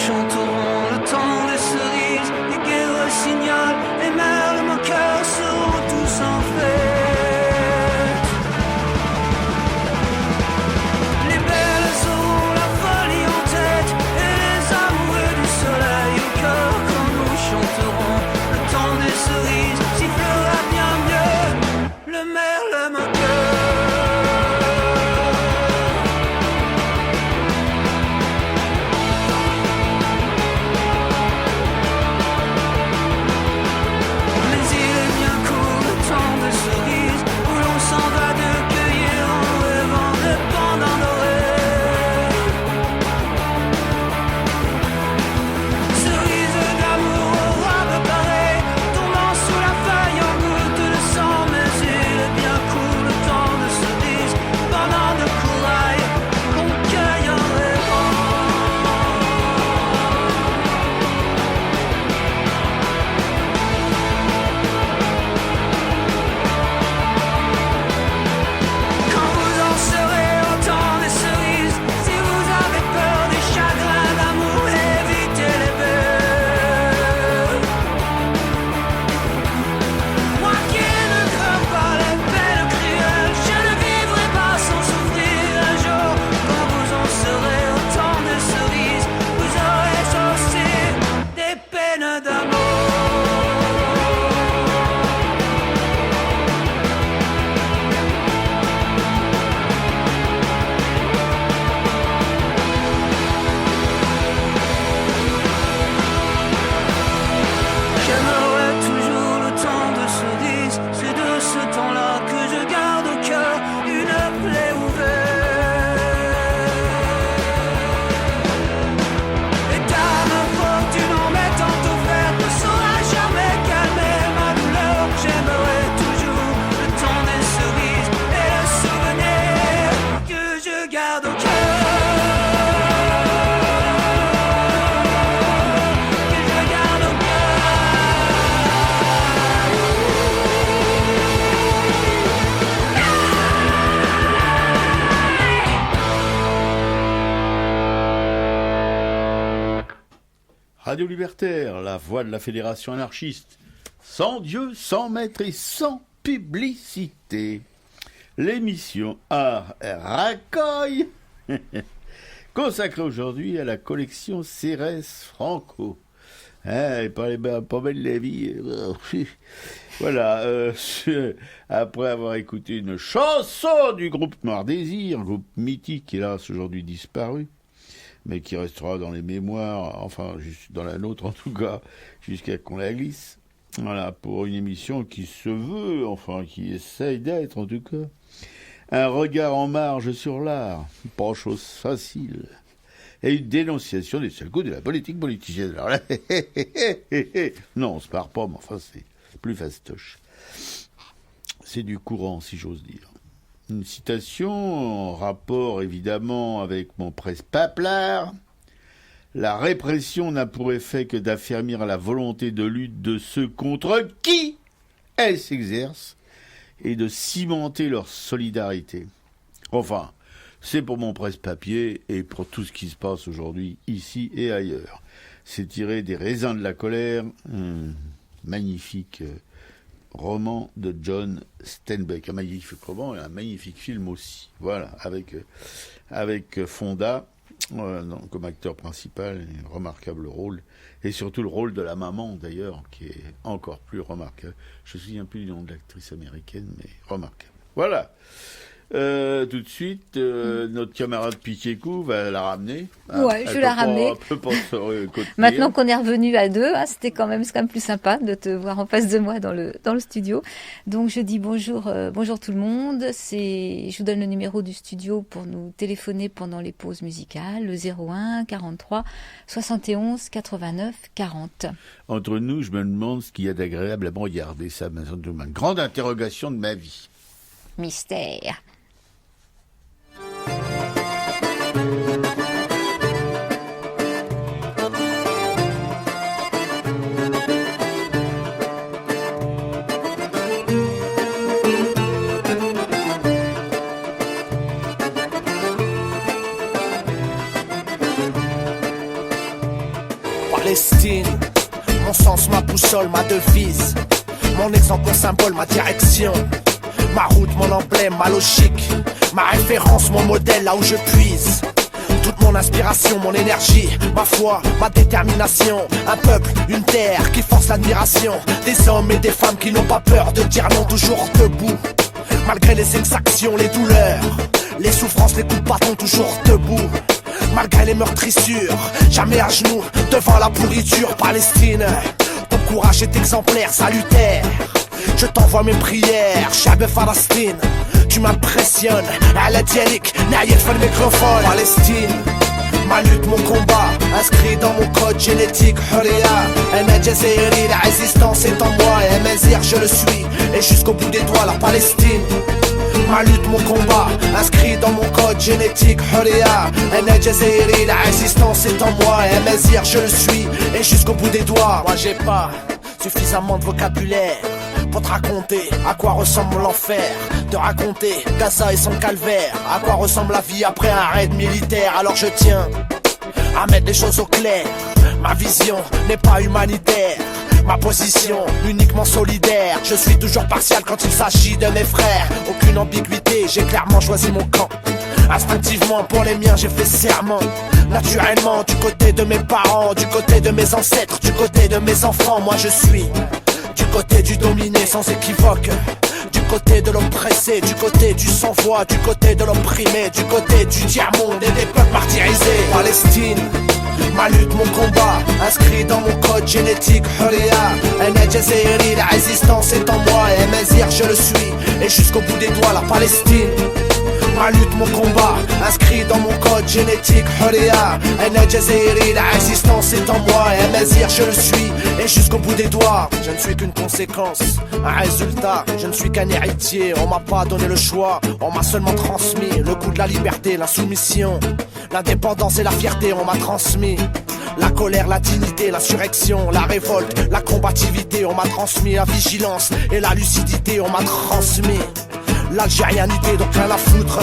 chanterons le temps des cerises, les guerres rossignol, les merles moqueurs seront tous en fête. Les belles auront la folie en tête et les amoureux du soleil au cœur quand nous chanterons le temps des cerises, sifflera bien mieux le merle moqueur. Radio Libertaire, la voix de la Fédération anarchiste. Sans Dieu, sans maître et sans publicité. L'émission Art et Racoille, consacrée aujourd'hui à la collection Cérès Franco. Hein, pas belle la vie. Voilà, après avoir écouté une chanson du groupe Noir Désir, groupe mythique, hélas aujourd'hui disparu, mais qui restera dans les mémoires, enfin, juste dans la nôtre en tout cas, jusqu'à qu'on la glisse. Voilà, pour une émission qui se veut, enfin, qui essaye d'être en tout cas, un regard en marge sur l'art, pas chose facile, et une dénonciation des seuls coups de la politique politicienne. Alors là, non, on se part pas, mais enfin, c'est plus fastoche. C'est du courant, si j'ose dire. Une citation en rapport évidemment avec mon presse-paplard. La répression n'a pour effet que d'affermir la volonté de lutte de ceux contre qui elle s'exerce et de cimenter leur solidarité. Enfin, c'est pour mon presse-papier et pour tout ce qui se passe aujourd'hui, ici et ailleurs. C'est tiré des Raisins de la colère, magnifique roman de John Steinbeck, un magnifique roman et un magnifique film aussi. Voilà, avec Fonda comme acteur principal, un remarquable rôle, et surtout le rôle de la maman d'ailleurs, qui est encore plus remarquable. Je ne me souviens plus du nom de l'actrice américaine, mais remarquable. Voilà. Tout de suite, notre camarade Piquet-Cou va la ramener. Ouais, je vais la ramener. Maintenant qu'on est revenu à deux, hein, c'est quand même plus sympa de te voir en face de moi dans le studio. Donc je dis bonjour tout le monde. Je vous donne le numéro du studio pour nous téléphoner pendant les pauses musicales, le 01 43 71 89 40. Entre nous, je me demande ce qu'il y a d'agréable à me regarder. Ça, c'est une grande interrogation de ma vie. Mystère. Palestine, mon sens, ma boussole, ma devise, mon exemple, mon symbole, ma direction, ma route, mon emblème, ma logique, ma référence, mon modèle, là où je puise. Toute mon inspiration, mon énergie, ma foi, ma détermination. Un peuple, une terre qui force l'admiration. Des hommes et des femmes qui n'ont pas peur de dire non, toujours debout. Malgré les exactions, les douleurs, les souffrances, les coups de bâton, toujours debout. Malgré les meurtrissures, jamais à genoux devant la pourriture. Palestine, ton courage est exemplaire, salutaire. Je t'envoie mes prières, Chab Palestine. Tu m'impressionnes, à la dialecte, naïef le microphone. Palestine, ma lutte, mon combat, inscrit dans mon code génétique. Huria, Ana Jazairi, la résistance est en moi. Et Mazir, je le suis, et jusqu'au bout des doigts, la Palestine. Ma lutte, mon combat, inscrit dans mon code génétique. Huria, Ana Jazairi, la résistance est en moi. Et Mazir, je le suis, et jusqu'au bout des doigts. Moi j'ai pas suffisamment de vocabulaire pour te raconter à quoi ressemble l'enfer, te raconter Gaza et son calvaire, à quoi ressemble la vie après un raid militaire. Alors je tiens à mettre les choses au clair. Ma vision n'est pas humanitaire, ma position uniquement solidaire. Je suis toujours partial quand il s'agit de mes frères. Aucune ambiguïté, j'ai clairement choisi mon camp. Instinctivement pour les miens j'ai fait serment. Naturellement du côté de mes parents, du côté de mes ancêtres, du côté de mes enfants. Moi je suis du côté du dominé sans équivoque, du côté de l'oppressé, du côté du sans-voix, du côté de l'opprimé, du côté du tiers-monde et des peuples martyrisés. Palestine, ma lutte, mon combat, inscrit dans mon code génétique. Huria, Ana Jazairi, la résistance est en moi. Et Mazir, je le suis, et jusqu'au bout des doigts, la Palestine. Ma lutte, mon combat, inscrit dans mon code génétique. Huria, Ana Jazairi, la résistance est en moi. Et Mazir, je le suis, et jusqu'au bout des doigts. Je ne suis qu'une conséquence, un résultat. Je ne suis qu'un héritier, on m'a pas donné le choix. On m'a seulement transmis le goût de la liberté, la soumission, l'indépendance et la fierté. On m'a transmis la colère, la dignité, l'insurrection, la révolte, la combativité. On m'a transmis la vigilance et la lucidité. On m'a transmis l'algérianité, donc rien à foutre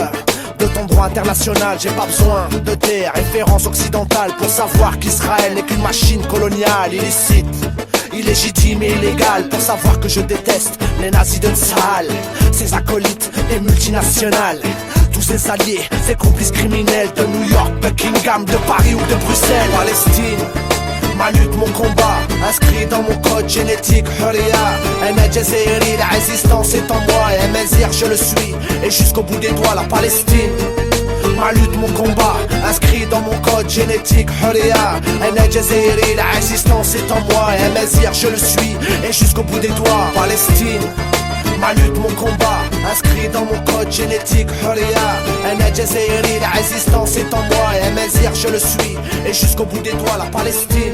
de ton droit international. J'ai pas besoin de tes références occidentales pour savoir qu'Israël n'est qu'une machine coloniale illicite, illégitime et illégale. Pour savoir que je déteste les nazis de Tsahal, ses acolytes et multinationales, tous ses alliés, ses complices criminels de New York, Buckingham, de Paris ou de Bruxelles. Palestine, ma lutte, mon combat, inscrit dans mon code génétique. Huria, Ana Jazairi, la résistance est en moi. Et Mazir, je le suis, et jusqu'au bout des doigts, la Palestine. Ma lutte, mon combat, inscrit dans mon code génétique. Huria, Ana Jazairi, la résistance est en moi. Et Mazir, je le suis, et jusqu'au bout des doigts, Palestine. Ma lutte, mon combat, inscrit dans mon code génétique. Huria, Ana Jazairi, la résistance est en moi. Et Mazir, je le suis, et jusqu'au bout des doigts, la Palestine.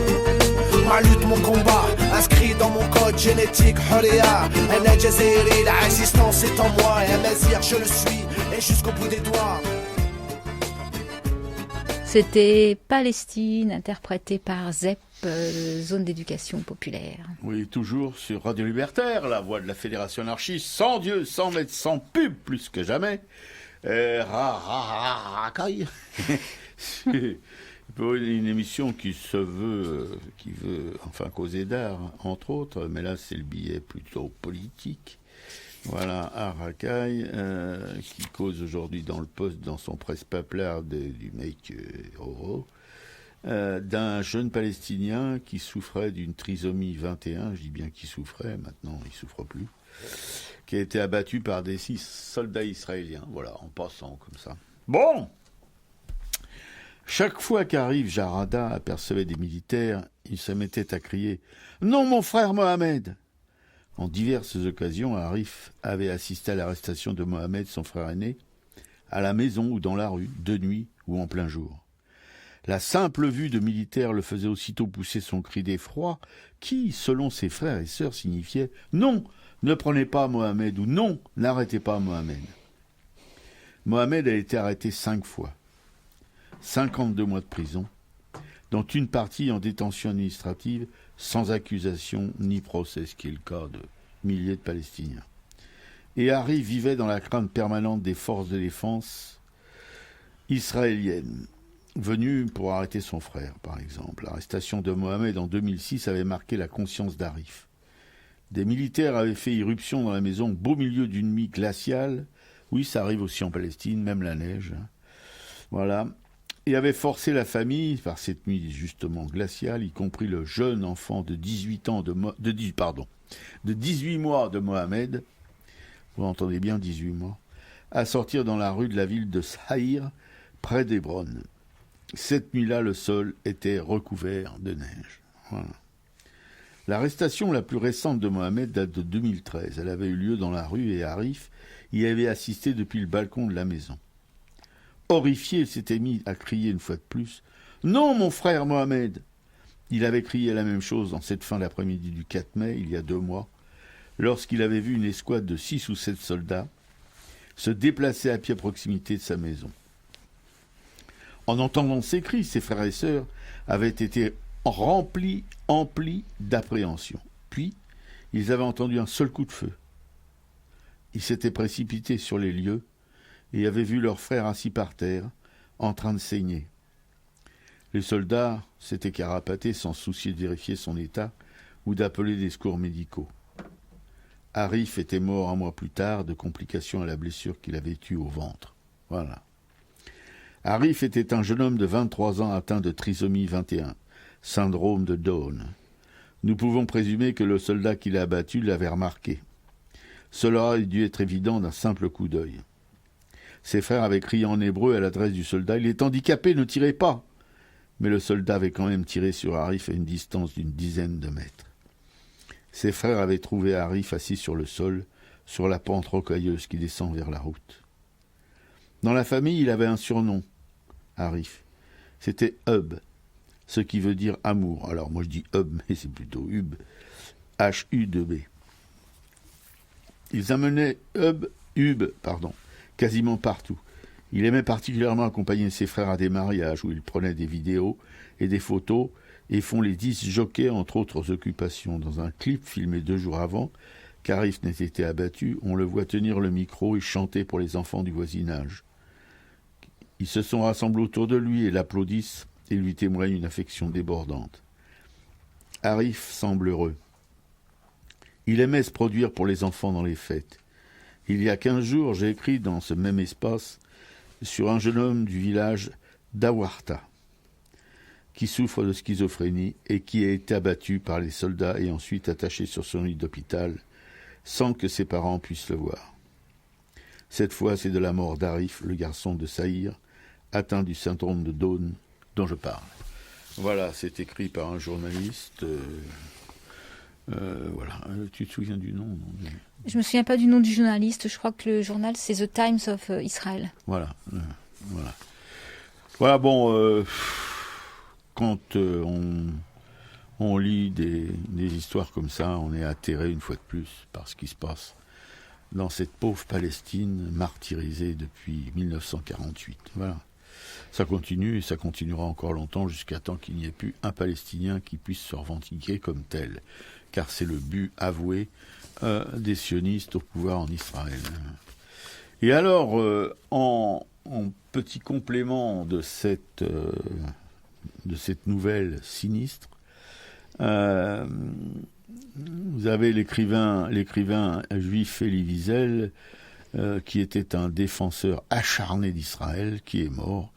Ma lutte, mon combat, inscrit dans mon code génétique. Huria, Ana Jazairi, la résistance est en moi. Et Mazir, je le suis, et jusqu'au bout des doigts. C'était Palestine, interprétée par ZEP, Zone d'éducation populaire. Oui, toujours sur Radio Libertaire, la voix de la Fédération anarchiste, sans Dieu, sans maître, sans pub, plus que jamais. Racaille. Une émission qui se veut, qui veut, enfin, causer d'art, entre autres, mais là, c'est le billet plutôt politique. Voilà, Arakai, qui cause aujourd'hui dans le Poste, dans son presse-papier du mec Oro, d'un jeune Palestinien qui souffrait d'une trisomie 21, je dis bien qu'il souffrait, maintenant il souffre plus, qui a été abattu par des 6 soldats israéliens, voilà, en passant comme ça. Bon, chaque fois qu'Arif Jarada apercevait des militaires, il se mettait à crier « Non, mon frère Mohamed !» En diverses occasions, Arif avait assisté à l'arrestation de Mohamed, son frère aîné, à la maison ou dans la rue, de nuit ou en plein jour. La simple vue de militaires le faisait aussitôt pousser son cri d'effroi, qui, selon ses frères et sœurs, signifiait « Non, ne prenez pas Mohamed » ou « Non, n'arrêtez pas Mohamed ». Mohamed a été arrêté 5 fois, 52 mois de prison, dont une partie en détention administrative, sans accusation ni procès, ce qui est le cas de milliers de Palestiniens. Et Harry vivait dans la crainte permanente des forces de défense israéliennes. venu pour arrêter son frère, par exemple. L'arrestation de Mohamed en 2006 avait marqué la conscience d'Arif. Des militaires avaient fait irruption dans la maison au beau milieu d'une nuit glaciale. Oui, ça arrive aussi en Palestine, même la neige. Voilà. Et avait forcé la famille, par cette nuit justement glaciale, y compris le jeune enfant de 18 mois de Mohamed, vous entendez bien 18 mois, à sortir dans la rue de la ville de Saïr, près d'Hébron. Cette nuit-là, le sol était recouvert de neige. Voilà. L'arrestation la plus récente de Mohamed date de 2013. Elle avait eu lieu dans la rue et Arif y avait assisté depuis le balcon de la maison. Horrifié, il s'était mis à crier une fois de plus « Non, mon frère Mohamed !» Il avait crié la même chose en cette fin d'après-midi du 4 mai, il y a 2 mois, lorsqu'il avait vu une escouade de 6 ou 7 soldats se déplacer à pied à proximité de sa maison. En entendant ces cris, ses frères et sœurs avaient été emplis d'appréhension. Puis, ils avaient entendu un seul coup de feu. Ils s'étaient précipités sur les lieux et avaient vu leur frère assis par terre, en train de saigner. Les soldats s'étaient carapatés sans soucier de vérifier son état ou d'appeler des secours médicaux. Arif était mort 1 mois plus tard de complications à la blessure qu'il avait eue au ventre. Voilà. Arif était un jeune homme de 23 ans atteint de trisomie 21, syndrome de Down. Nous pouvons présumer que le soldat qui l'a abattu l'avait remarqué. Cela a dû être évident d'un simple coup d'œil. Ses frères avaient crié en hébreu à l'adresse du soldat « Il est handicapé, ne tirez pas !» Mais le soldat avait quand même tiré sur Arif à une distance d'une dizaine de mètres. Ses frères avaient trouvé Arif assis sur le sol, sur la pente rocailleuse qui descend vers la route. Dans la famille, il avait un surnom, Arif. C'était Hub, ce qui veut dire amour. Alors moi je dis Hub, mais c'est plutôt Hub, H-U-B. Ils amenaient Hub, quasiment partout. Il aimait particulièrement accompagner ses frères à des mariages où il prenait des vidéos et des photos et font les 10 jockeys entre autres occupations. Dans un clip filmé 2 jours avant, qu'Arif n'ait été abattu, on le voit tenir le micro et chanter pour les enfants du voisinage. Ils se sont rassemblés autour de lui et l'applaudissent et lui témoignent une affection débordante. Arif semble heureux. Il aimait se produire pour les enfants dans les fêtes. Il y a 15 jours, j'ai écrit dans ce même espace sur un jeune homme du village d'Awarta, qui souffre de schizophrénie et qui a été abattu par les soldats et ensuite attaché sur son lit d'hôpital, sans que ses parents puissent le voir. Cette fois, c'est de la mort d'Arif, le garçon de Saïr, atteint du syndrome de Down, dont je parle. Voilà, c'est écrit par un journaliste. Voilà. Tu te souviens du nom, non? Je me souviens pas du nom du journaliste. Je crois que le journal, c'est The Times of Israel. Voilà. Voilà, bon, quand on lit des histoires comme ça, on est atterré une fois de plus par ce qui se passe dans cette pauvre Palestine martyrisée depuis 1948. Voilà. Ça continue et ça continuera encore longtemps jusqu'à temps qu'il n'y ait plus un Palestinien qui puisse se revendiquer comme tel. Car c'est le but avoué des sionistes au pouvoir en Israël. Et alors, en petit complément de cette nouvelle sinistre, vous avez l'écrivain juif Elie Wiesel, qui était un défenseur acharné d'Israël, qui est mort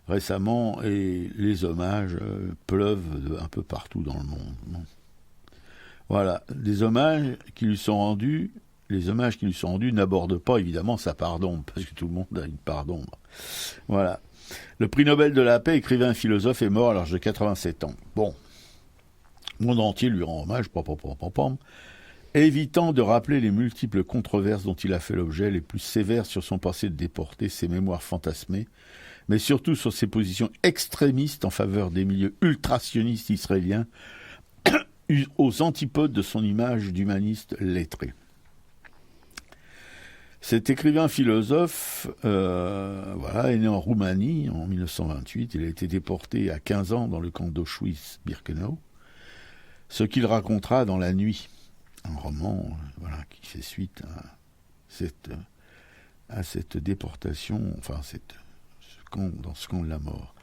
récemment, et les hommages pleuvent un peu partout dans le monde. Voilà, les hommages qui lui sont rendus n'abordent pas évidemment sa part d'ombre, parce que tout le monde a une part d'ombre. Voilà. Le prix Nobel de la paix, écrivain philosophe, est mort à l'âge de 87 ans. Bon, le monde entier lui rend hommage, évitant de rappeler les multiples controverses dont il a fait l'objet, les plus sévères sur son passé de déporté, ses mémoires fantasmées, mais surtout sur ses positions extrémistes en faveur des milieux ultrasionistes israéliens, aux antipodes de son image d'humaniste lettré. Cet écrivain philosophe est né en Roumanie en 1928. Il a été déporté à 15 ans dans le camp d'Auschwitz-Birkenau. Ce qu'il racontera dans La Nuit, un roman qui fait suite à cette déportation, dans ce camp de la mort.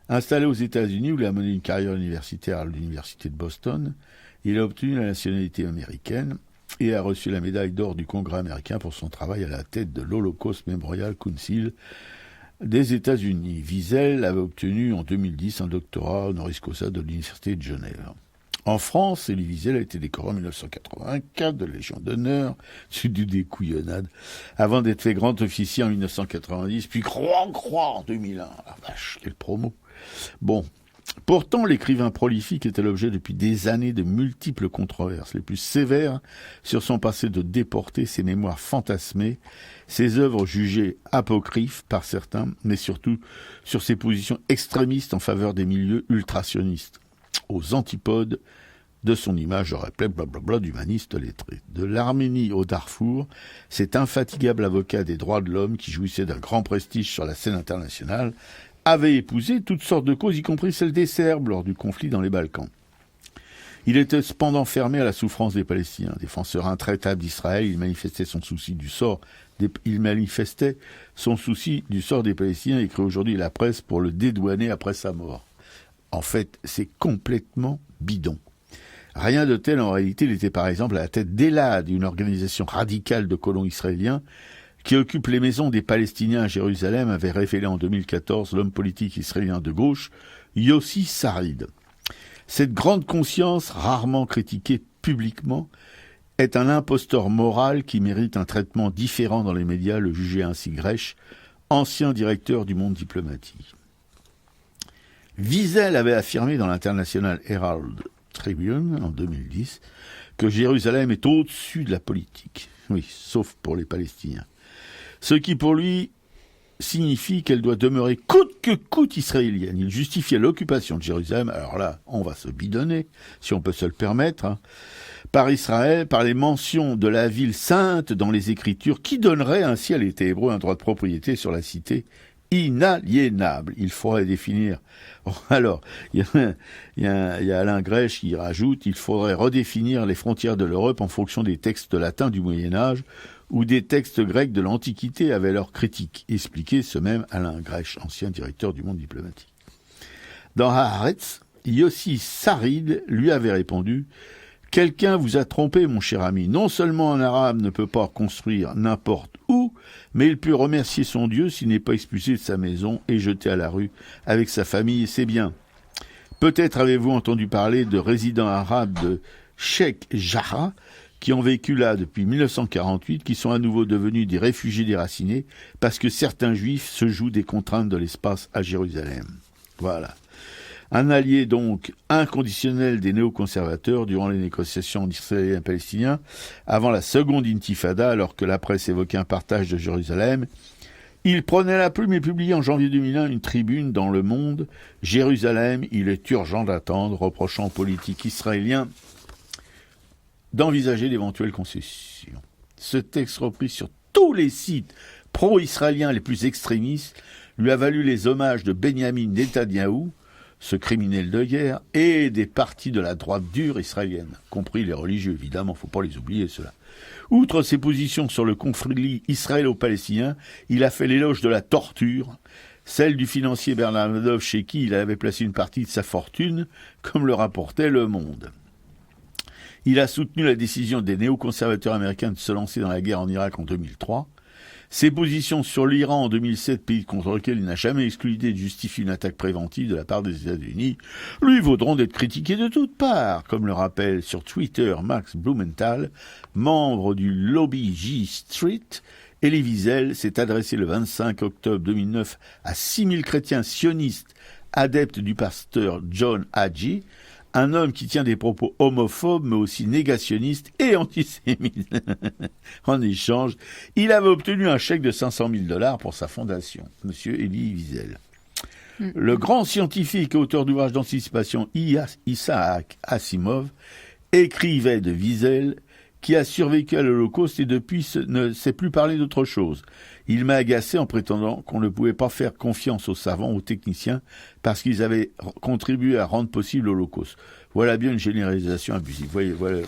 Installé aux États-Unis, où il a mené une carrière universitaire à l'université de Boston, il a obtenu la nationalité américaine et a reçu la médaille d'or du Congrès américain pour son travail à la tête de l'Holocaust Memorial Council des États-Unis. Wiesel avait obtenu en 2010 un doctorat honoris causa de l'Université de Genève. En France, Elie Wiesel a été décoré en 1984 de la Légion d'honneur, c'est du découillonnade, avant d'être fait grand officier en 1990, puis grand croix en 2001. La vache, quelle promo. Bon. Pourtant, l'écrivain prolifique était l'objet depuis des années de multiples controverses, les plus sévères sur son passé de déporté, ses mémoires fantasmées, ses œuvres jugées apocryphes par certains, mais surtout sur ses positions extrémistes en faveur des milieux ultrasionistes, aux antipodes de son image, je répète, blablabla, d'humaniste lettré. De l'Arménie au Darfour, cet infatigable avocat des droits de l'homme qui jouissait d'un grand prestige sur la scène internationale avait épousé toutes sortes de causes, y compris celle des Serbes lors du conflit dans les Balkans. Il était cependant fermé à la souffrance des Palestiniens. Défenseur intraitable d'Israël, il manifestait son souci du sort des Palestiniens, écrit aujourd'hui la presse pour le dédouaner après sa mort. En fait, c'est complètement bidon. Rien de tel en réalité, il était par exemple à la tête d'Elad, une organisation radicale de colons israéliens qui occupe les maisons des Palestiniens à Jérusalem, avait révélé en 2014 l'homme politique israélien de gauche, Yossi Sarid. Cette grande conscience, rarement critiquée publiquement, est un imposteur moral qui mérite un traitement différent dans les médias, le jugeait ainsi Grech, ancien directeur du Monde diplomatique. Wiesel avait affirmé dans l'International Herald Tribune en 2010 que Jérusalem est au-dessus de la politique. Oui, sauf pour les Palestiniens. Ce qui pour lui signifie qu'elle doit demeurer coûte que coûte israélienne. Il justifiait l'occupation de Jérusalem, alors là, on va se bidonner, si on peut se le permettre, par Israël, par les mentions de la ville sainte dans les Écritures, qui donnerait ainsi à l'État hébreu un droit de propriété sur la cité inaliénable. Il faudrait définir. Alors, il y a Alain Grech qui rajoute, il faudrait redéfinir les frontières de l'Europe en fonction des textes latins du Moyen-Âge ou des textes grecs de l'Antiquité avec leurs critiques, expliquait ce même Alain Grech, ancien directeur du Monde diplomatique. Dans Haaretz, Yossi Sarid lui avait répondu « Quelqu'un vous a trompé, mon cher ami. Non seulement un arabe ne peut pas construire n'importe où, mais il peut remercier son Dieu s'il n'est pas expulsé de sa maison et jeté à la rue avec sa famille et ses biens. Peut-être avez-vous entendu parler de résidents arabes de Sheikh Jarrah qui ont vécu là depuis 1948, qui sont à nouveau devenus des réfugiés déracinés parce que certains juifs se jouent des contraintes de l'espace à Jérusalem. » Voilà. Un allié donc inconditionnel des néoconservateurs durant les négociations israéliens-palestiniens avant la seconde intifada, alors que la presse évoquait un partage de Jérusalem. Il prenait la plume et publiait en janvier 2001 une tribune dans Le Monde. « Jérusalem, il est urgent d'attendre », reprochant aux politiques israéliens d'envisager d'éventuelles concessions. Ce texte repris sur tous les sites pro-israéliens les plus extrémistes lui a valu les hommages de Benyamin Netanyahou, ce criminel de guerre, et des partis de la droite dure israélienne, compris les religieux, évidemment, faut pas les oublier, ceux-là. Outre ses positions sur le conflit israélo-palestinien, il a fait l'éloge de la torture, celle du financier Bernard Madoff chez qui il avait placé une partie de sa fortune, comme le rapportait Le Monde. Il a soutenu la décision des néoconservateurs américains de se lancer dans la guerre en Irak en 2003. Ses positions sur l'Iran en 2007, pays contre lequel il n'a jamais exclu l'idée de justifier une attaque préventive de la part des États-Unis, lui vaudront d'être critiqués de toutes parts, comme le rappelle sur Twitter Max Blumenthal, membre du lobby J Street. Elie Wiesel s'est adressé le 25 octobre 2009 à 6000 chrétiens sionistes adeptes du pasteur John Hagee, un homme qui tient des propos homophobes, mais aussi négationnistes et antisémites. En échange, il avait obtenu un chèque de $500 000 pour sa fondation, Monsieur Elie Wiesel. Le grand scientifique et auteur d'ouvrages d'anticipation Isaac Asimov écrivait de Wiesel, qui a survécu à l'Holocauste et depuis ne sait plus parler d'autre chose. Il m'a agacé en prétendant qu'on ne pouvait pas faire confiance aux savants, aux techniciens, parce qu'ils avaient contribué à rendre possible l'Holocauste. Voilà bien une généralisation abusive.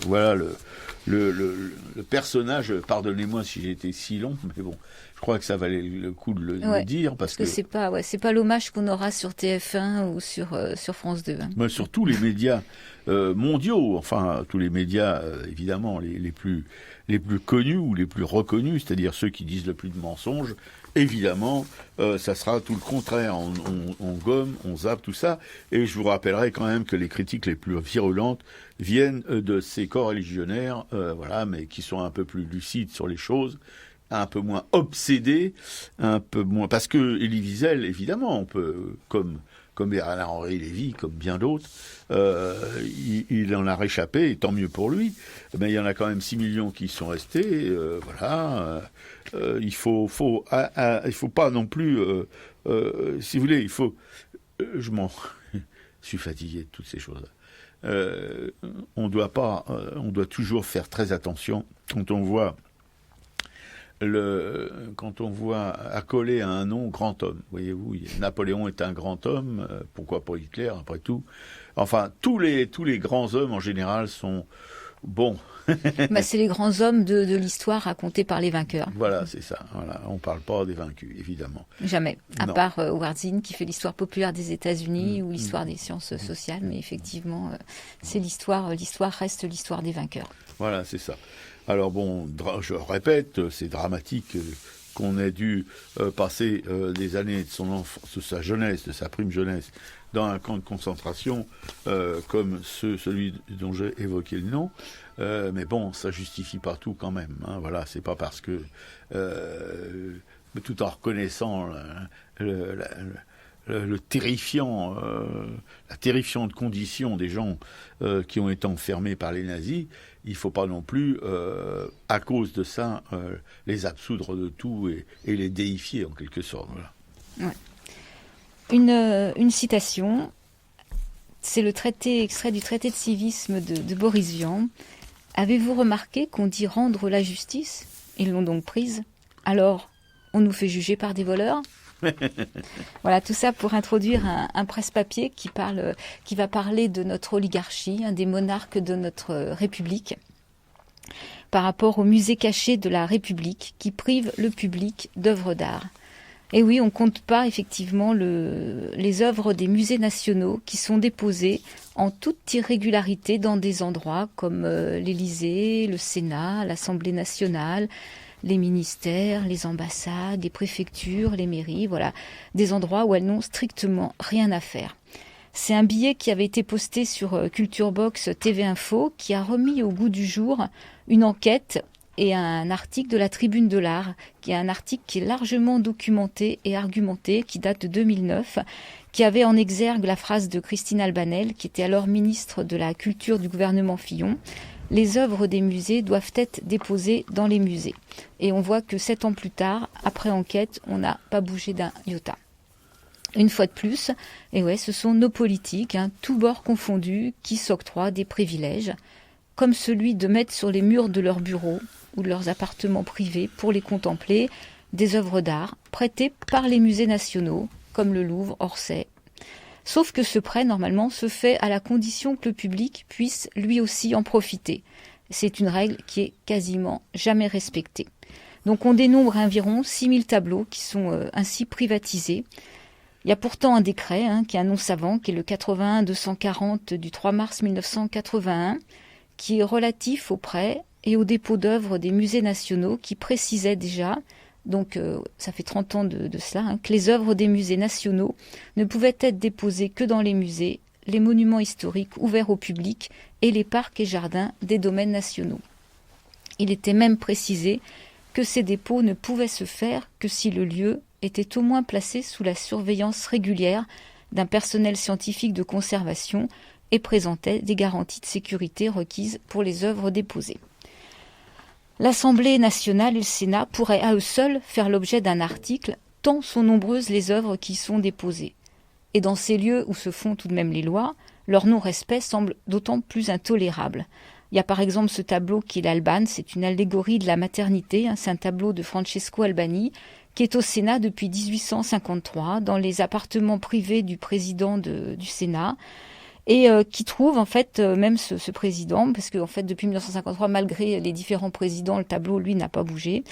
Voilà le personnage, pardonnez-moi si j'ai été si long, mais bon, Je crois que ça valait le coup de le dire parce que c'est pas l'hommage qu'on aura sur TF1 ou sur France 2. Hein. Mais sur tous les médias mondiaux, enfin tous les médias évidemment les plus connus ou les plus reconnus, c'est-à-dire ceux qui disent le plus de mensonges. Évidemment, ça sera tout le contraire. On gomme, on zappe tout ça. Et je vous rappellerai quand même que les critiques les plus virulentes viennent de ces corps religionnaires, mais qui sont un peu plus lucides sur les choses, un peu moins obsédés, un peu moins... Parce que Elie Wiesel, évidemment, on peut, comme Bernard-Henri Lévy, comme bien d'autres, il en a réchappé, et tant mieux pour lui. Mais il y en a quand même 6 millions qui sont restés, il faut pas non plus, si vous voulez, je suis fatigué de toutes ces choses-là. On doit toujours faire très attention quand on voit accoler à un nom grand homme. Voyez-vous, Napoléon est un grand homme, pourquoi pas Hitler après tout. Enfin, tous les grands hommes en général sont bons. C'est les grands hommes de l'histoire racontés par les vainqueurs. Voilà, c'est ça. Voilà. On ne parle pas des vaincus, évidemment. Jamais. À part Howard Zinn qui fait l'histoire populaire des États-Unis ou l'histoire des sciences sociales. Mais effectivement, c'est l'histoire reste l'histoire des vainqueurs. Voilà, c'est ça. Alors je répète, c'est dramatique qu'on ait dû passer des années de sa jeunesse, de sa prime jeunesse, dans un camp de concentration comme celui dont j'ai évoqué le nom. Mais ça justifie pas tout quand même. Hein, voilà, c'est pas parce que tout en reconnaissant la terrifiante condition des gens qui ont été enfermés par les nazis, il ne faut pas non plus, à cause de ça, les absoudre de tout et les déifier en quelque sorte. Voilà. Ouais. Une citation, c'est extrait du traité de civisme de Boris Vian. Avez-vous remarqué qu'on dit rendre la justice? Ils l'ont donc prise. Alors, on nous fait juger par des voleurs? Voilà, tout ça pour introduire un presse-papier qui va parler de notre oligarchie, des monarques de notre République, par rapport au musée caché de la République qui prive le public d'œuvres d'art. Et oui, on ne compte pas effectivement les œuvres des musées nationaux qui sont déposées en toute irrégularité dans des endroits comme l'Élysée, le Sénat, l'Assemblée nationale, les ministères, les ambassades, les préfectures, les mairies, voilà, des endroits où elles n'ont strictement rien à faire. C'est un billet qui avait été posté sur Culture Box TV Info qui a remis au goût du jour une enquête et un article de la Tribune de l'Art, qui est un article qui est largement documenté et argumenté, qui date de 2009, qui avait en exergue la phrase de Christine Albanel, qui était alors ministre de la Culture du gouvernement Fillon. Les œuvres des musées doivent être déposées dans les musées. Et on voit que 7 ans plus tard, après enquête, on n'a pas bougé d'un iota. Une fois de plus, ce sont nos politiques, tous bords confondus, qui s'octroient des privilèges, comme celui de mettre sur les murs de leurs bureaux ou de leurs appartements privés pour les contempler des œuvres d'art prêtées par les musées nationaux, comme le Louvre, Orsay. Sauf que ce prêt, normalement, se fait à la condition que le public puisse lui aussi en profiter. C'est une règle qui est quasiment jamais respectée. Donc on dénombre environ 6000 tableaux qui sont ainsi privatisés. Il y a pourtant un décret qui est un nom savant, qui est le 81-240 du 3 mars 1981, qui est relatif au prêt et au dépôt d'œuvres des musées nationaux, qui précisait déjà, donc ça fait 30 ans de cela, que les œuvres des musées nationaux ne pouvaient être déposées que dans les musées, les monuments historiques ouverts au public et les parcs et jardins des domaines nationaux. Il était même précisé que ces dépôts ne pouvaient se faire que si le lieu était au moins placé sous la surveillance régulière d'un personnel scientifique de conservation et présentait des garanties de sécurité requises pour les œuvres déposées. L'Assemblée nationale et le Sénat pourraient à eux seuls faire l'objet d'un article, tant sont nombreuses les œuvres qui y sont déposées. Et dans ces lieux où se font tout de même les lois, leur non-respect semble d'autant plus intolérable. Il y a par exemple ce tableau qui est l'Albane, c'est une allégorie de la maternité, c'est un tableau de Francesco Albani, qui est au Sénat depuis 1853, dans les appartements privés du président du Sénat. et qui trouve en fait même ce président, parce que en fait depuis 1953, malgré les différents présidents, le tableau lui n'a pas bougé,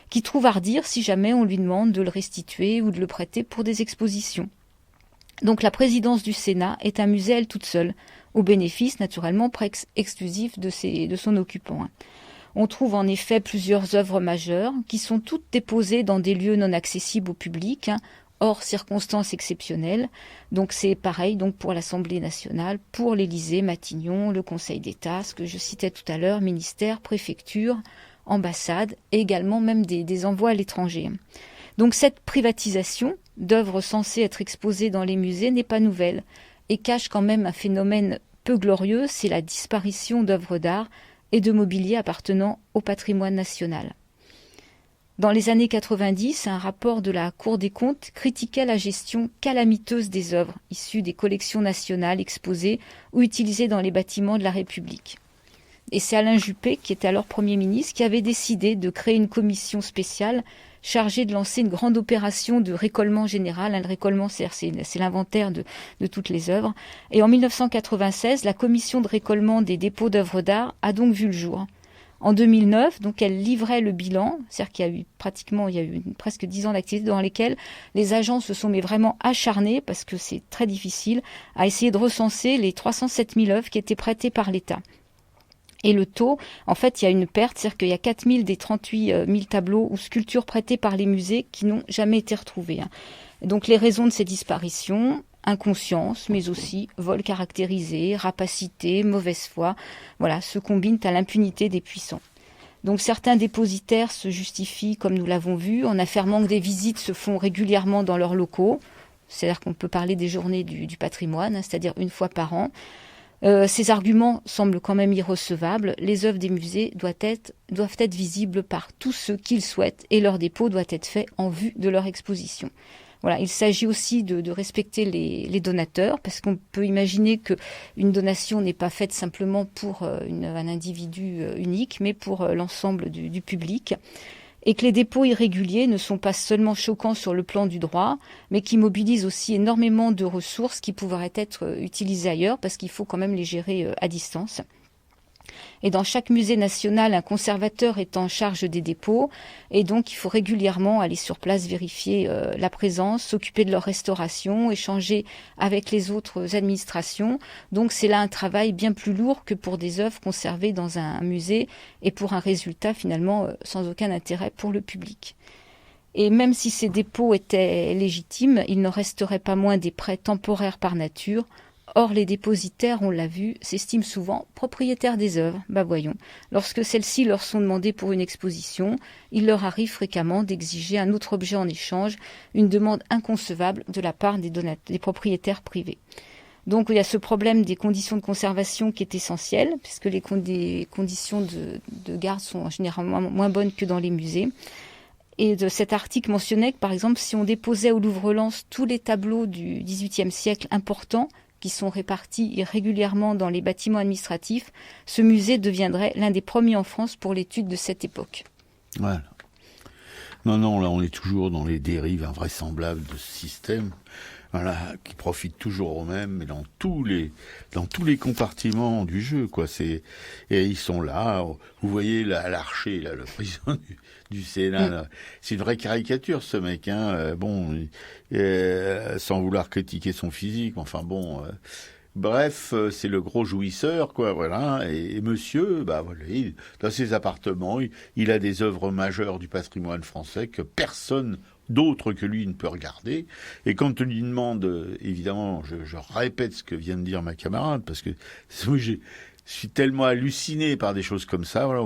qui trouve à redire si jamais on lui demande de le restituer ou de le prêter pour des expositions. Donc la présidence du Sénat est un musée elle toute seule, au bénéfice naturellement presque exclusif de son occupant. On trouve en effet plusieurs œuvres majeures qui sont toutes déposées dans des lieux non accessibles au public, hors circonstances exceptionnelles. Donc c'est pareil donc pour l'Assemblée nationale, pour l'Élysée, Matignon, le Conseil d'État, ce que je citais tout à l'heure, ministère, préfecture, ambassade, et également même des envois à l'étranger. Donc cette privatisation d'œuvres censées être exposées dans les musées n'est pas nouvelle et cache quand même un phénomène peu glorieux, c'est la disparition d'œuvres d'art et de mobilier appartenant au patrimoine national. Dans les années 90, un rapport de la Cour des comptes critiquait la gestion calamiteuse des œuvres issues des collections nationales exposées ou utilisées dans les bâtiments de la République. Et c'est Alain Juppé, qui était alors Premier ministre, qui avait décidé de créer une commission spéciale chargée de lancer une grande opération de récolement général. Le récolement, c'est l'inventaire de toutes les œuvres. Et en 1996, la commission de récolement des dépôts d'œuvres d'art a donc vu le jour. En 2009, donc elle livrait le bilan, c'est-à-dire qu'il y a eu presque 10 ans d'activité dans lesquels les agents se sont vraiment acharnés, parce que c'est très difficile, à essayer de recenser les 307 000 œuvres qui étaient prêtées par l'État. Et le taux, en fait, il y a une perte, c'est-à-dire qu'il y a 4 000 des 38 000 tableaux ou sculptures prêtés par les musées qui n'ont jamais été retrouvés. Donc les raisons de ces disparitions, inconscience, mais aussi vol caractérisé, rapacité, mauvaise foi, voilà, se combinent à l'impunité des puissants. Donc certains dépositaires se justifient, comme nous l'avons vu, en affirmant que des visites se font régulièrement dans leurs locaux, c'est-à-dire qu'on peut parler des journées du patrimoine, c'est-à-dire une fois par an. Ces arguments semblent quand même irrecevables. Les œuvres des musées doivent être visibles par tous ceux qui le souhaitent et leur dépôt doit être fait en vue de leur exposition. Voilà, il s'agit aussi de respecter les donateurs, parce qu'on peut imaginer qu'une donation n'est pas faite simplement pour un individu unique, mais pour l'ensemble du public. Et que les dépôts irréguliers ne sont pas seulement choquants sur le plan du droit, mais qui mobilisent aussi énormément de ressources qui pourraient être utilisées ailleurs, parce qu'il faut quand même les gérer à distance. Et dans chaque musée national, un conservateur est en charge des dépôts, et donc il faut régulièrement aller sur place vérifier la présence, s'occuper de leur restauration, échanger avec les autres administrations. Donc c'est là un travail bien plus lourd que pour des œuvres conservées dans un musée, et pour un résultat finalement sans aucun intérêt pour le public. Et même si ces dépôts étaient légitimes, il n'en resterait pas moins des prêts temporaires par nature. Or, les dépositaires, on l'a vu, s'estiment souvent propriétaires des œuvres. Voyons, lorsque celles-ci leur sont demandées pour une exposition, il leur arrive fréquemment d'exiger un autre objet en échange, une demande inconcevable de la part des propriétaires privés. Donc, il y a ce problème des conditions de conservation qui est essentiel, puisque les conditions de garde sont généralement moins bonnes que dans les musées. Et de cet article mentionnait que, par exemple, si on déposait au Louvre-Lens tous les tableaux du XVIIIe siècle importants, qui sont répartis irrégulièrement dans les bâtiments administratifs, ce musée deviendrait l'un des premiers en France pour l'étude de cette époque. Voilà. Non, là on est toujours dans les dérives invraisemblables de ce système, voilà, qui profite toujours aux mêmes, mais dans tous les compartiments du jeu, quoi. Et ils sont là. Vous voyez là, l'archer, là, le président du Sénat, là. C'est une vraie caricature, ce mec, hein. Sans vouloir critiquer son physique, enfin bon. Bref, c'est le gros jouisseur, quoi, voilà. Et monsieur, voilà, dans ses appartements, il a des œuvres majeures du patrimoine français que personne d'autre que lui ne peut regarder. Et quand on lui demande, évidemment, je répète ce que vient de dire ma camarade, parce que je suis tellement halluciné par des choses comme ça. Voilà,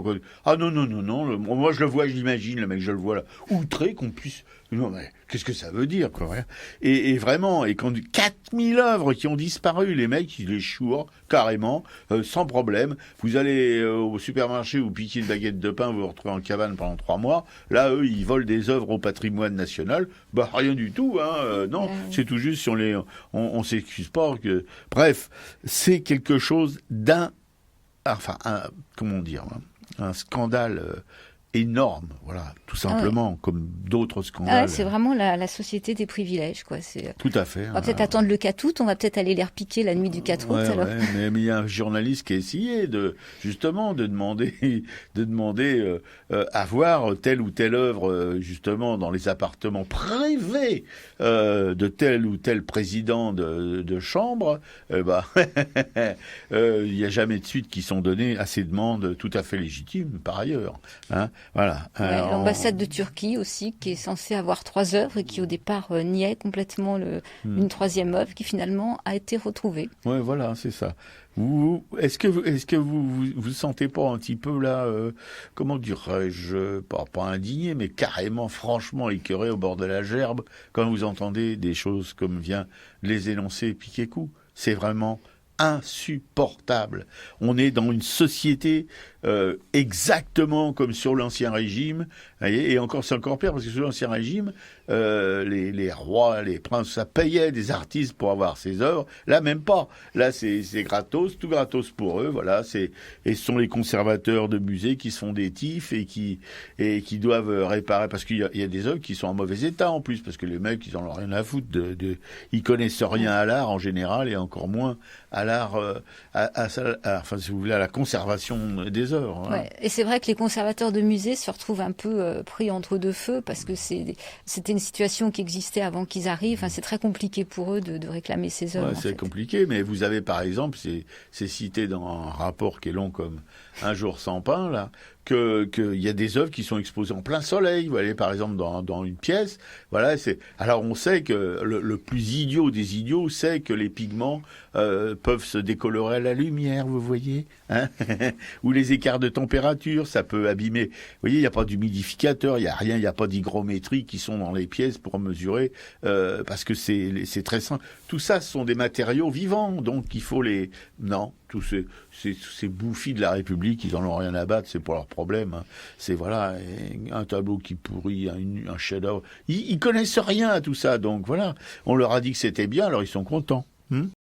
non, moi je le vois, je l'imagine, le mec, je le vois là, outré qu'on puisse... Non, mais qu'est-ce que ça veut dire, quoi, ouais. Et vraiment, et quand 4000 œuvres qui ont disparu, les mecs, ils les chourent carrément, sans problème. Vous allez au supermarché, vous piquez une baguette de pain, vous vous retrouvez en cabane pendant 3 mois. Là, eux, ils volent des œuvres au patrimoine national. Rien du tout, hein. Non, c'est tout juste si on s'excuse pas que... Bref, c'est quelque chose comment dire, un scandale énorme, voilà, tout simplement, comme d'autres scandales. C'est vraiment la société des privilèges, quoi. Tout à fait. On va peut-être attendre le 4 août, on va peut-être aller les repiquer la nuit du 4 août. Alors. Mais il y a un journaliste qui a essayé de demander à voir telle ou telle œuvre, justement, dans les appartements privés de tel ou tel président de chambre. Il n'y a jamais de suite qui sont données à ces demandes tout à fait légitimes, par ailleurs. Hein, voilà. L'ambassade de Turquie aussi, qui est censée avoir 3 œuvres et qui au départ niait complètement une 3e œuvre qui finalement a été retrouvée. Ouais, voilà, c'est ça. Est-ce que vous sentez pas un petit peu là, comment dirais-je, pas indigné, mais carrément, franchement écœuré au bord de la gerbe quand vous entendez des choses comme vient les énoncer Piquet-Coup? C'est vraiment insupportable. On est dans une société exactement comme sur l'Ancien Régime, voyez, et c'est encore pire parce que sur l'Ancien Régime, les rois, les princes, ça payait des artistes pour avoir ces œuvres. Là, même pas. Là, c'est gratos, tout gratos pour eux. Voilà, et ce sont les conservateurs de musées qui se font des tifs et qui doivent réparer, parce qu'il y a des œuvres qui sont en mauvais état en plus, parce que les mecs, ils en ont rien à foutre ils connaissent rien à l'art en général et encore moins à l'art, enfin, si vous voulez, à la conservation des œuvres. Hein. Ouais. Et c'est vrai que les conservateurs de musées se retrouvent un peu pris entre deux feux parce que c'était une situation qui existait avant qu'ils arrivent. Enfin, c'est très compliqué pour eux de réclamer ces œuvres. Ouais, c'est compliqué, mais vous avez par exemple, c'est cité dans un rapport qui est long comme Un jour sans pain, là, qu'il y a des œuvres qui sont exposées en plein soleil. Vous voyez, par exemple, dans une pièce. Voilà, alors on sait que le plus idiot des idiots sait que les pigments peuvent se décolorer à la lumière, vous voyez, hein ou les écarts de température, ça peut abîmer. Vous voyez, il n'y a pas d'humidificateur, il n'y a rien, il n'y a pas d'hygrométrie qui sont dans les pièces pour mesurer, parce que c'est très simple. Tout ça, ce sont des matériaux vivants, donc il faut les... Non, tous ces bouffis de la République, ils en ont rien à battre, c'est pour leur problème. Hein. C'est voilà, un tableau qui pourrit, un chef-d'œuvre. Ils connaissent rien à tout ça, donc voilà. On leur a dit que c'était bien, alors ils sont contents.